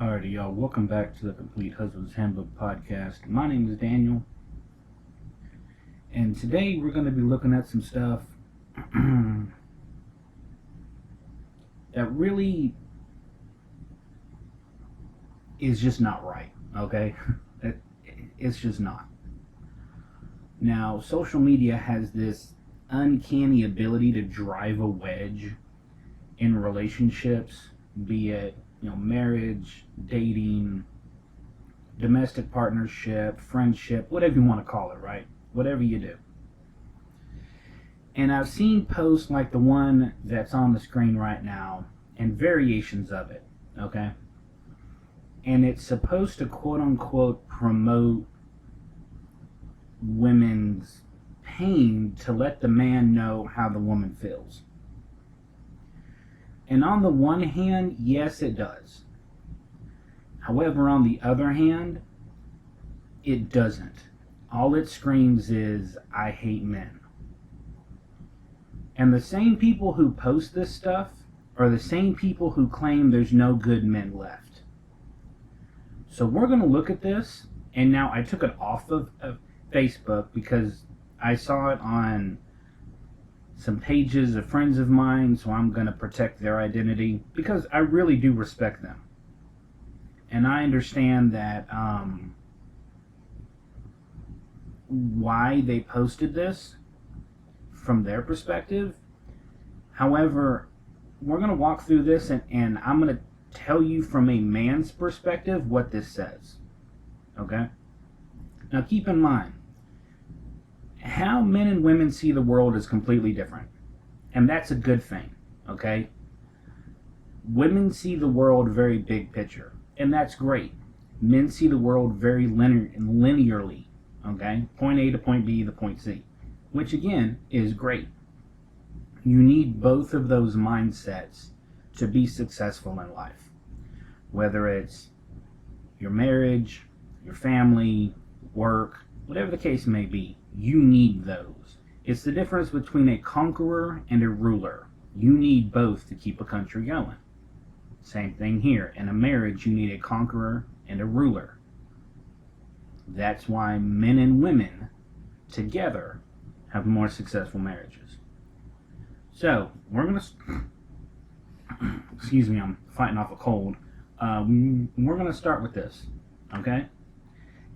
Alrighty, y'all. Welcome back to the Complete Husband's Handbook podcast. My name is Daniel, and today we're going to be looking at some stuff that really is just not right. Okay, it's just not. Now, social media has this uncanny ability to drive a wedge in relationships, be it marriage, dating, domestic partnership, friendship, whatever you want to call it, right? Whatever you do. And I've seen posts like the one that's on the screen right now and variations of it, okay? And it's supposed to quote unquote promote women's pain to let the man know how the woman feels. And on the one hand, yes, it does. However, on the other hand, it doesn't. All it screams is, I hate men. And the same people who post this stuff are the same people who claim there's no good men left. So we're going to look at this, and now I took it off of Facebook because I saw it on some pages of friends of mine, so I'm going to protect their identity because I really do respect them. And I understand that why they posted this from their perspective. However, we're going to walk through this and I'm going to tell you from a man's perspective what this says. Okay? Now keep in mind, how men and women see the world is completely different. And that's a good thing, okay? Women see the world very big picture, and that's great. Men see the world very linearly, okay? Point A to point B to point C, which again is great. You need both of those mindsets to be successful in life. Whether it's your marriage, your family, work, whatever the case may be, you need those. It's the difference between a conqueror and a ruler. You need both to keep a country going. Same thing here. In a marriage, you need a conqueror and a ruler. That's why men and women together have more successful marriages. So, we're going to... Excuse me, I'm fighting off a cold. We're going to start with this, okay?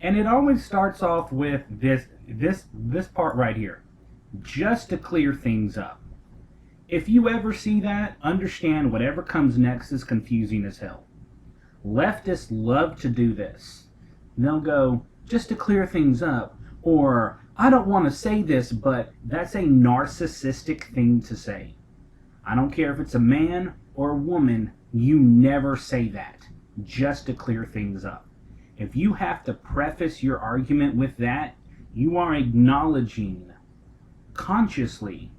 And it always starts off with this part right here, just to clear things up. If you ever see that, understand whatever comes next is confusing as hell. Leftists love to do this. They'll go, just to clear things up, or I don't want to say this, but that's a narcissistic thing to say. I don't care if it's a man or a woman, you never say that, just to clear things up. If you have to preface your argument with that, you are acknowledging consciously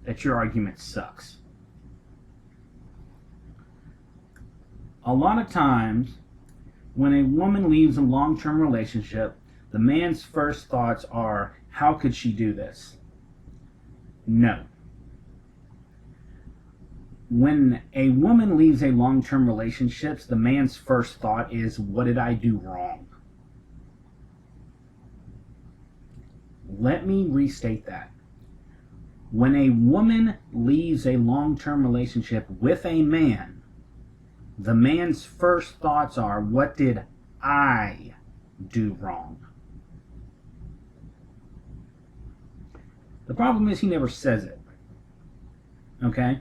that your argument sucks. A lot of times, when a woman leaves a long-term relationship, the man's first thoughts are, how could she do this? No. When a woman leaves a long-term relationship, the man's first thought is, what did I do wrong? Let me restate that. When a woman leaves a long-term relationship with a man, the man's first thoughts are, what did I do wrong? The problem is he never says it. Okay?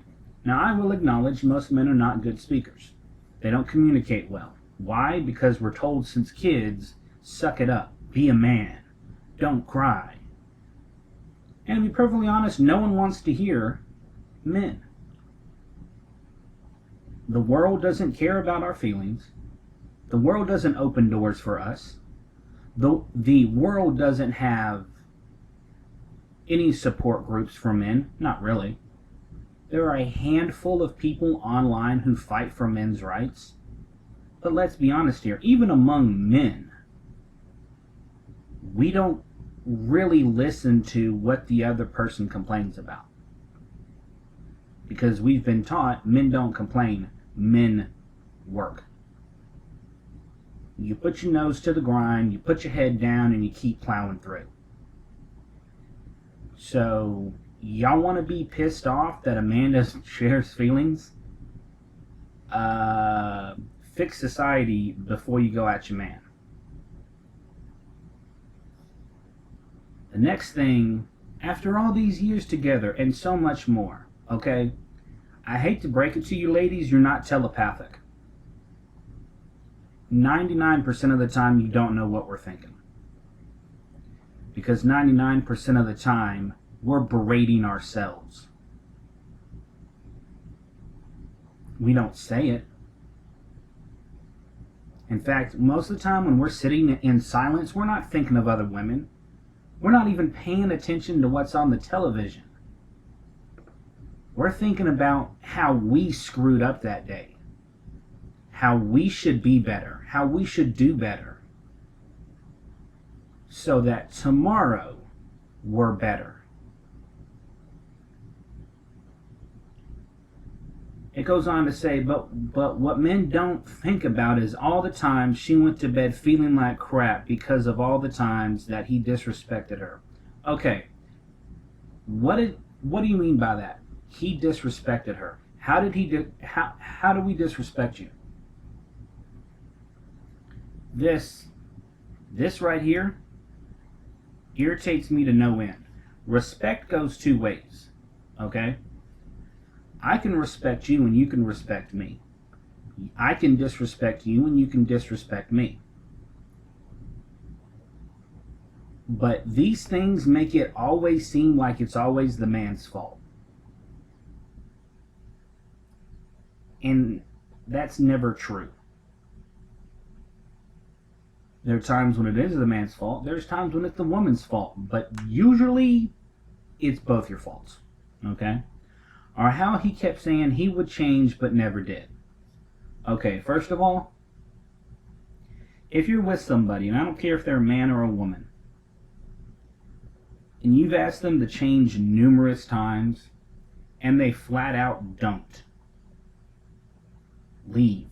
Now, I will acknowledge most men are not good speakers. They don't communicate well. Why? Because we're told since kids, suck it up, be a man, don't cry. And to be perfectly honest, no one wants to hear men. The world doesn't care about our feelings. The world doesn't open doors for us. The world doesn't have any support groups for men. Not really. There are a handful of people online who fight for men's rights. But let's be honest here, even among men, we don't really listen to what the other person complains about. Because we've been taught men don't complain, men work. You put your nose to the grind, you put your head down, and you keep plowing through. So, y'all want to be pissed off that a man doesn't share his feelings? Fix society before you go at your man. The next thing, after all these years together and so much more, okay? I hate to break it to you ladies, you're not telepathic. 99% of the time you don't know what we're thinking. Because 99% of the time we're berating ourselves. We don't say it. In fact, most of the time when we're sitting in silence, we're not thinking of other women. We're not even paying attention to what's on the television. We're thinking about how we screwed up that day. How we should be better. How we should do better. So that tomorrow we're better. It goes on to say, but what men don't think about is all the times she went to bed feeling like crap because of all the times that he disrespected her. Okay, what do you mean by that? He disrespected her. How did he how do we disrespect you? This right here irritates me to no end. Respect goes two ways, okay? I can respect you and you can respect me. I can disrespect you and you can disrespect me. But these things make it always seem like it's always the man's fault. And that's never true. There are times when it is the man's fault. There's times when it's the woman's fault. But usually, it's both your faults. Okay? Or how he kept saying he would change but never did. Okay, first of all, if you're with somebody, and I don't care if they're a man or a woman, and you've asked them to change numerous times, and they flat out don't, leave.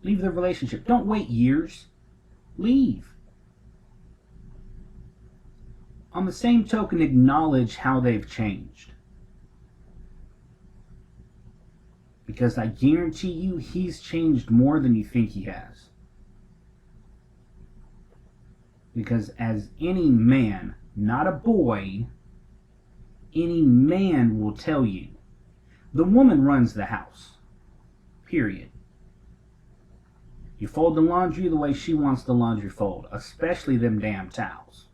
Leave the relationship. Don't wait years. Leave. On the same token, acknowledge how they've changed. Because I guarantee you he's changed more than you think he has. Because as any man, not a boy, any man will tell you, the woman runs the house. Period. You fold the laundry the way she wants the laundry folded, especially them damn towels.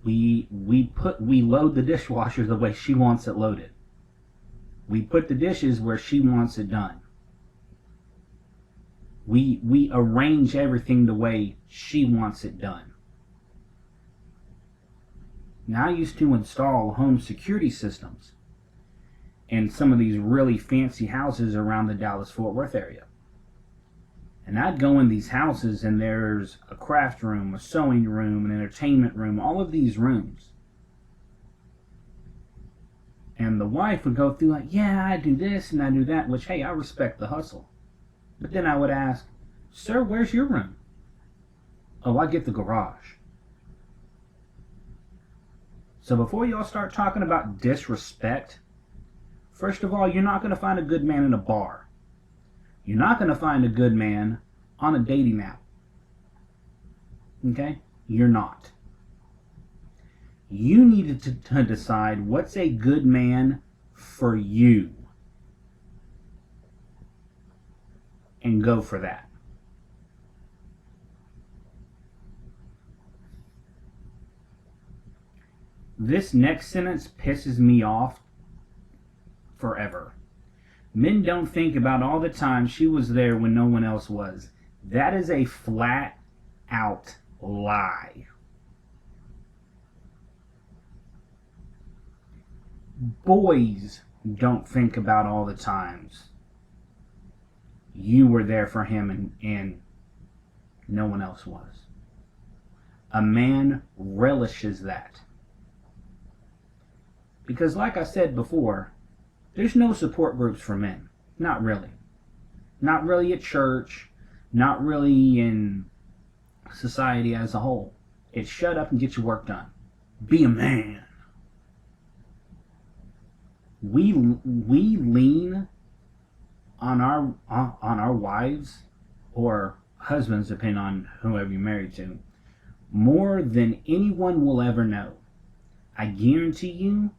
We load the dishwasher the way she wants it loaded. We put the dishes where she wants it done. We arrange everything the way she wants it done. Now I used to install home security systems in some of these really fancy houses around the Dallas-Fort Worth area. And I'd go in these houses and there's a craft room, a sewing room, an entertainment room, all of these rooms. And the wife would go through like, yeah, I do this and I do that, which, hey, I respect the hustle. But then I would ask, sir, where's your room? Oh, I get the garage. So before y'all start talking about disrespect, first of all, you're not going to find a good man in a bar. You're not going to find a good man on a dating app. Okay? You're not. You need to decide what's a good man for you. And go for that. This next sentence pisses me off forever. Men don't think about all the time she was there when no one else was. That is a flat out lie. Boys don't think about all the times you were there for him and no one else was. A man relishes that. Because like I said before, there's no support groups for men. Not really. Not really at church. not really in society as a whole. It's shut up and get your work done. Be a man. We lean on our wives or husbands, depending on whoever you're married to, more than anyone will ever know. I guarantee you,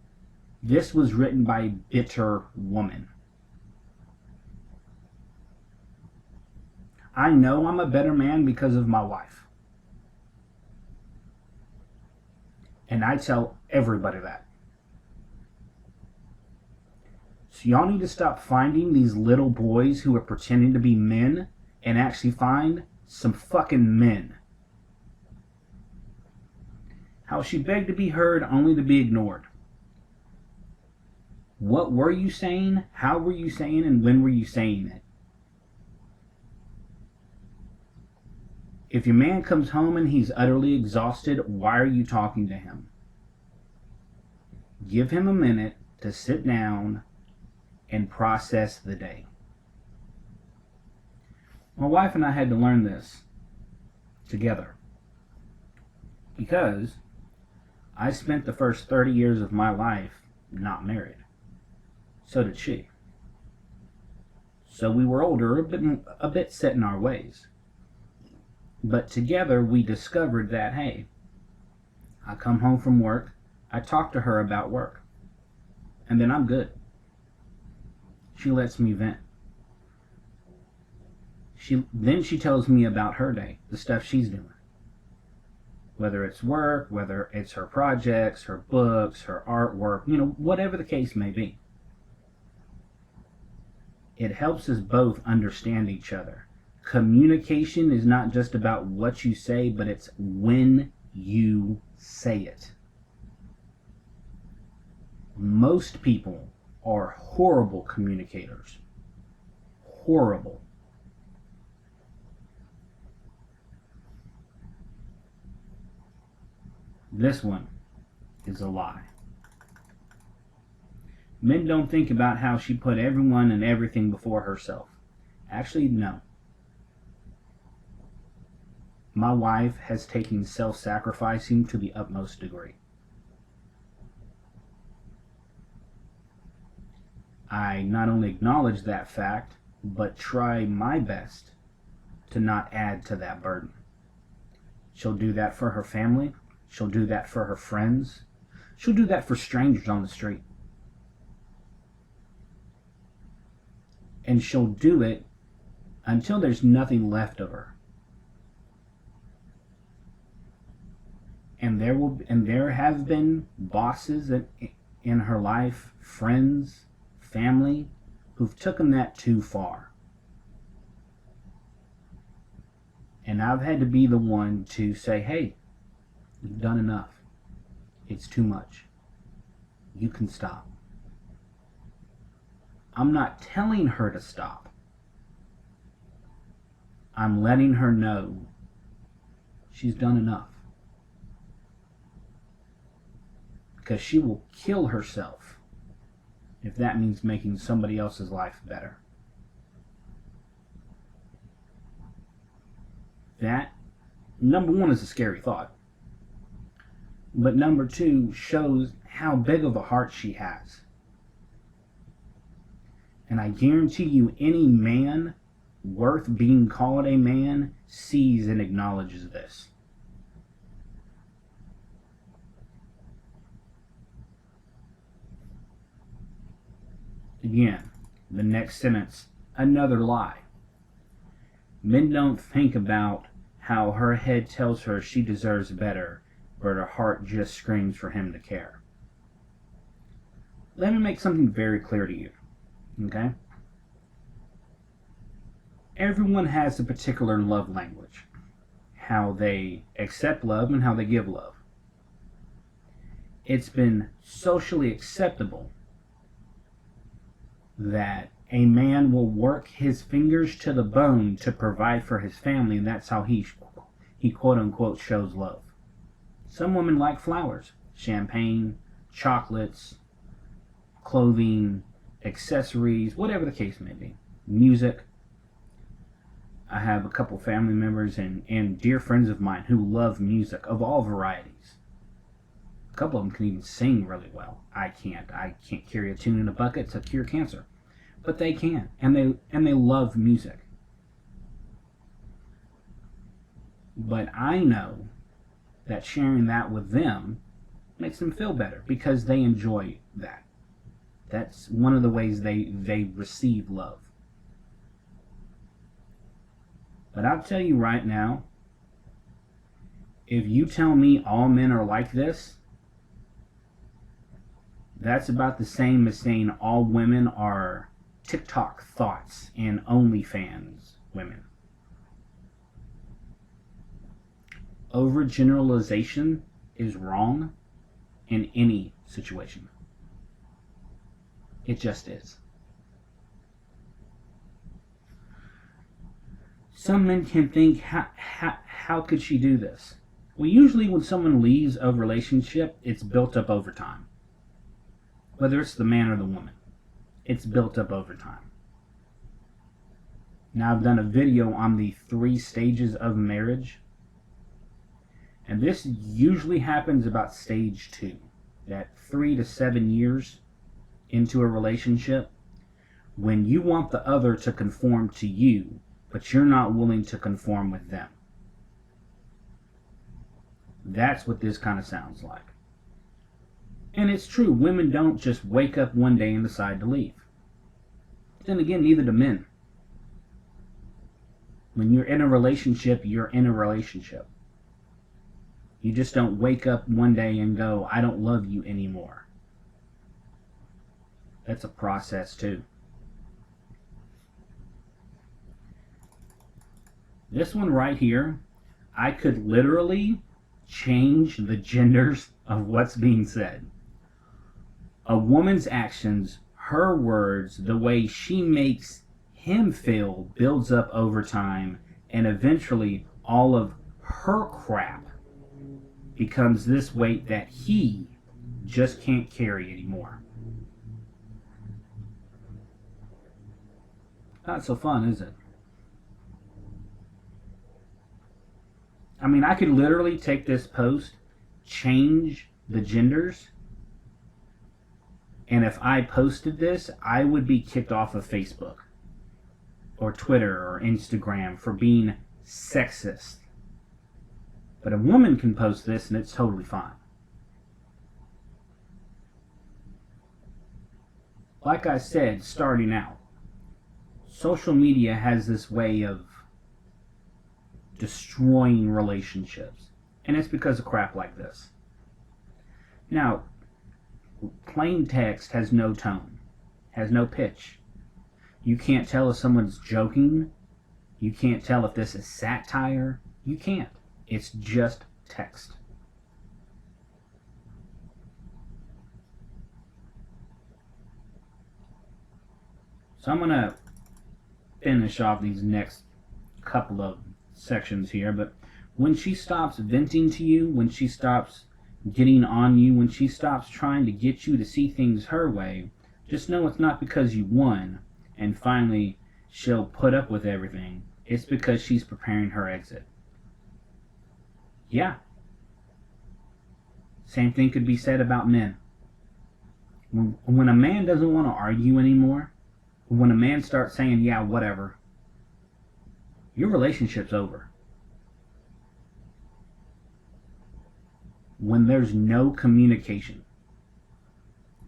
this was written by a bitter woman. I know I'm a better man because of my wife. And I tell everybody that. So y'all need to stop finding these little boys who are pretending to be men and actually find some fucking men. How she begged to be heard only to be ignored. What were you saying? How were you saying? And when were you saying it? If your man comes home and he's utterly exhausted, why are you talking to him? Give him a minute to sit down and process the day. My wife and I had to learn this together because I spent the first 30 years of my life not married. So did she. So we were older, a bit set in our ways. But together we discovered that, hey, I come home from work, I talk to her about work, and then I'm good. She lets me vent. Then she tells me about her day, the stuff she's doing. Whether it's work, whether it's her projects, her books, her artwork, whatever the case may be. It helps us both understand each other. Communication is not just about what you say, but it's when you say it. Most people are horrible communicators. Horrible. This one is a lie. Men don't think about how she put everyone and everything before herself. Actually, no. My wife has taken self-sacrificing to the utmost degree. I not only acknowledge that fact, but try my best to not add to that burden. She'll do that for her family. She'll do that for her friends. She'll do that for strangers on the street. And she'll do it until there's nothing left of her. And there have been bosses in her life, friends, family, who've taken that too far. And I've had to be the one to say, hey, you've done enough. It's too much. You can stop. I'm not telling her to stop. I'm letting her know she's done enough. Because she will kill herself if that means making somebody else's life better. That, number one, is a scary thought. But number two, shows how big of a heart she has. And I guarantee you, any man worth being called a man sees and acknowledges this. Again, the next sentence, another lie. Men don't think about how her head tells her she deserves better, but her heart just screams for him to care. Let me make something very clear to you, okay? Everyone has a particular love language, how they accept love and how they give love. It's been socially acceptable that a man will work his fingers to the bone to provide for his family, and that's how he quote unquote shows love. Some women like flowers, champagne, chocolates, clothing, accessories, whatever the case may be, music. I have a couple family members and dear friends of mine who love music of all varieties. A couple of them can even sing really well. I can't. I can't carry a tune in a bucket to cure cancer, but they can, and they love music. But I know that sharing that with them makes them feel better because they enjoy that. That's one of the ways they receive love. But I'll tell you right now, if you tell me all men are like this, that's about the same as saying all women are TikTok thoughts and OnlyFans women. Overgeneralization is wrong in any situation. It just is. Some men can think, how could she do this? Well, usually when someone leaves a relationship, it's built up over time. Whether it's the man or the woman, it's built up over time. Now, I've done a video on the 3 stages of marriage. And this usually happens about stage 2. That 3 to 7 years into a relationship, when you want the other to conform to you, but you're not willing to conform with them. That's what this kind of sounds like. And it's true, women don't just wake up one day and decide to leave. Then again, neither do men. When you're in a relationship, you're in a relationship. You just don't wake up one day and go, I don't love you anymore. That's a process too. This one right here, I could literally change the genders of what's being said. A woman's actions, her words, the way she makes him feel builds up over time, and eventually all of her crap becomes this weight that he just can't carry anymore. Not so fun, is it? I mean, I could literally take this post, change the genders, and if I posted this, I would be kicked off of Facebook or Twitter or Instagram for being sexist. But a woman can post this and it's totally fine. Like I said, starting out, social media has this way of destroying relationships. And it's because of crap like this. Now, plain text has no tone, has no pitch. You can't tell if someone's joking. You can't tell if this is satire. You can't. It's just text. So I'm going to finish off these next couple of sections here, but when she stops venting to you, when she stops getting on you, when she stops trying to get you to see things her way, just know it's not because you won and finally she'll put up with everything. It's because she's preparing her exit. Yeah. Same thing could be said about men. When a man doesn't want to argue anymore, when a man starts saying, yeah, whatever, your relationship's over. When there's no communication,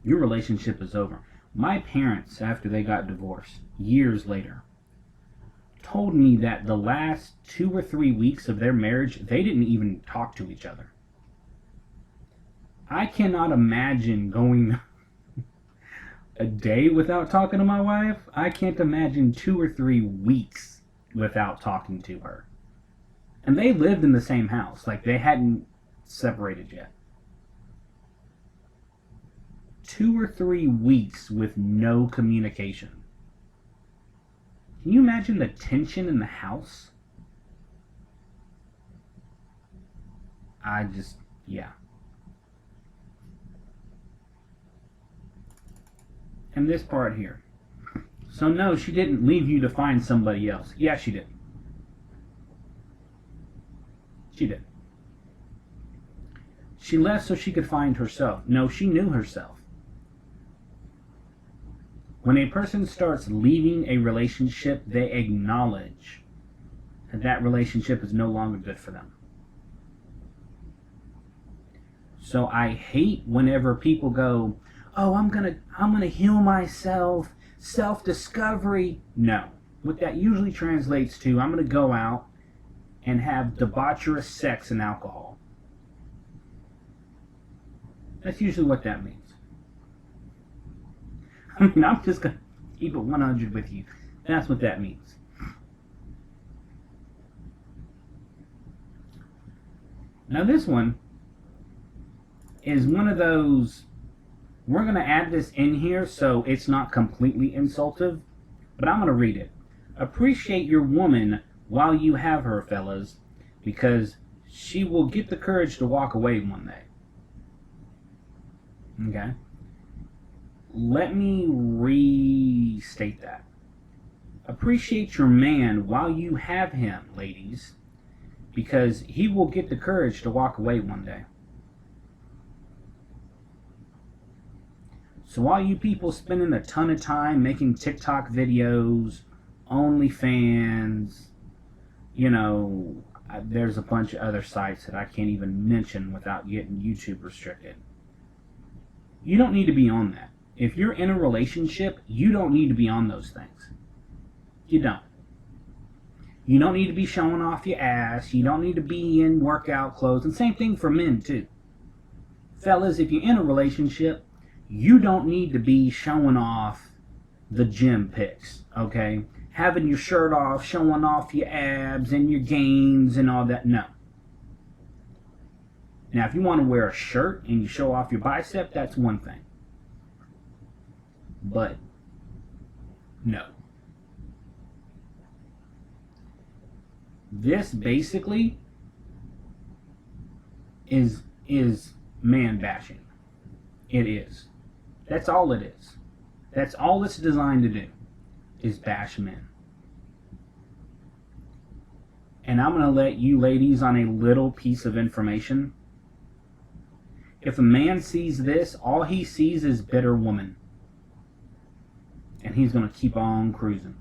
your relationship is over. My parents, after they got divorced, years later, told me that the last 2 or 3 weeks of their marriage, they didn't even talk to each other. I cannot imagine going a day without talking to my wife. I can't imagine 2 or 3 weeks without talking to her. And they lived in the same house. Like, they hadn't separated yet. 2 or 3 weeks with no communication. Can you imagine the tension in the house? Yeah. And this part here. So no, she didn't leave you to find somebody else. Yeah, she did. She did. She left so she could find herself. No, she knew herself. When a person starts leaving a relationship, they acknowledge that that relationship is no longer good for them. So I hate whenever people go, "Oh, I'm gonna heal myself, self-discovery." No. What that usually translates to, I'm gonna go out and have debaucherous sex and alcohol. That's usually what that means. I mean, I'm just gonna keep it 100 with you. That's what that means. Now this one is one of those, we're going to add this in here so it's not completely insultive, but I'm going to read it. Appreciate your woman while you have her, fellas, because she will get the courage to walk away one day. Okay? Let me restate that. Appreciate your man while you have him, ladies, because he will get the courage to walk away one day. So all you people spending a ton of time making TikTok videos, OnlyFans, there's a bunch of other sites that I can't even mention without getting YouTube restricted. You don't need to be on that. If you're in a relationship, you don't need to be on those things. You don't. You don't need to be showing off your ass. You don't need to be in workout clothes. And same thing for men, too. Fellas, if you're in a relationship, you don't need to be showing off the gym pics, okay? Having your shirt off, showing off your abs and your gains and all that. No. Now, if you want to wear a shirt and you show off your bicep, that's one thing. But, no. This basically is man bashing. It is. That's all it is. That's all it's designed to do, is bash men. And I'm going to let you ladies on a little piece of information. If a man sees this, all he sees is bitter woman. And he's going to keep on cruising.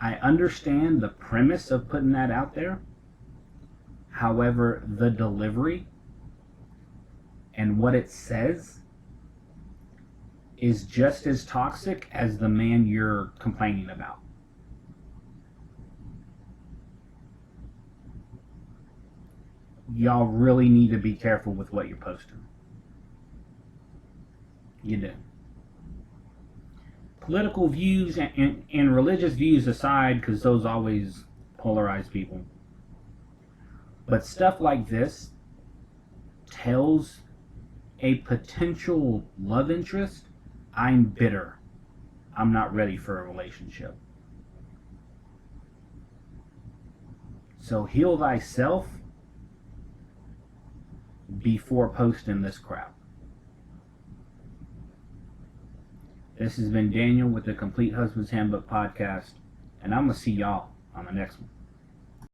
I understand the premise of putting that out there. However, the delivery and what it says is just as toxic as the man you're complaining about. Y'all really need to be careful with what you're posting. You do. Political views and religious views aside, because those always polarize people. But stuff like this tells a potential love interest, I'm bitter. I'm not ready for a relationship. So heal thyself before posting this crap. This has been Daniel with the Complete Husband's Handbook podcast, and I'm going to see y'all on the next one.